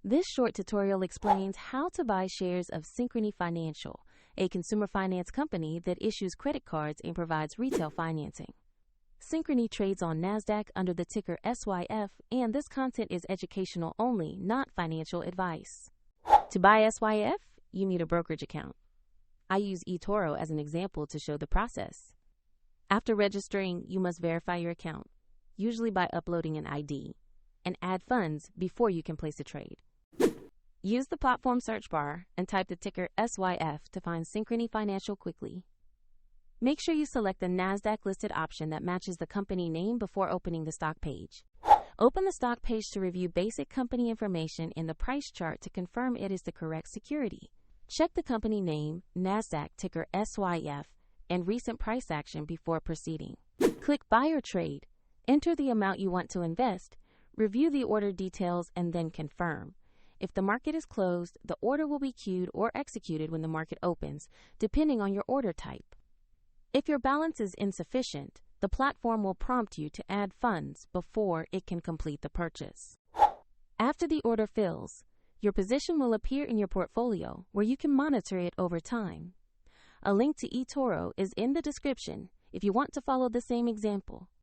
This short tutorial explains how to buy shares of Synchrony Financial, a consumer finance company that issues credit cards and provides retail financing. Synchrony trades on NASDAQ under the ticker SYF, and this content is educational only, not financial advice. To buy SYF, you need a brokerage account. I use eToro as an example to show the process. After registering, you must verify your account, usually by uploading an ID, and add funds before you can place a trade. Use the platform search bar and type the ticker SYF to find Synchrony Financial quickly. Make sure you select the NASDAQ-listed option that matches the company name before opening the stock page. Open the stock page to review basic company information in the price chart to confirm it is the correct security. Check the company name, NASDAQ ticker SYF, and recent price action before proceeding. Click Buy or Trade. Enter the amount you want to invest, review the order details, and then confirm. If the market is closed, the order will be queued or executed when the market opens, depending on your order type. If your balance is insufficient, the platform will prompt you to add funds before it can complete the purchase. After the order fills, your position will appear in your portfolio where you can monitor it over time. A link to eToro is in the description if you want to follow the same example.